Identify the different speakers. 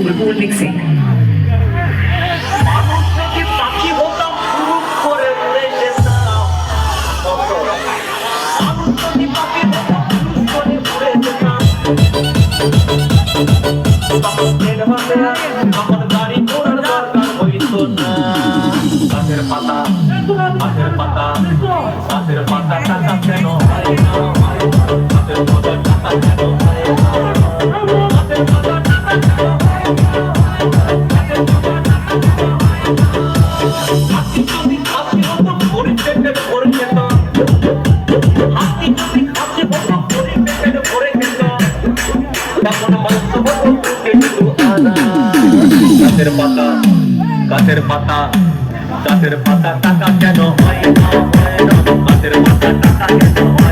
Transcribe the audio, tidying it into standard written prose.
Speaker 1: বুলবুল mixing.
Speaker 2: মানুষ যদি পাখি হতাম ফুরুক করে উড়ে যেতাম, মানুষ যদি পাখি হতাম ফুরুক করে উড়ে যেতাম, তখন ট্রেন বাসে আমার গাড়ি ঘোড়ার দরকার হইতো না। গাছের পাতা গাছের পাতা গাছের পাতা টাকা কেন হয় না, গাছের পাতা টাকা কেন হয় না, গাছের পাতা টাকা কেন হয় না, গাছের পাতা টাকা কেন হয় না। হাতি যদি খাসি হতো গরিব পেটের ভরে খেত, হাতি যদি খাসি হতো গরিব পেটের ভরে খেত, তখন মাংস হতো একটু আনা। গাছের পাতা গাছের পাতা গাছের পাতা টাকা কেন হয় না, গাছের পাতা টাকা কেন হয় না।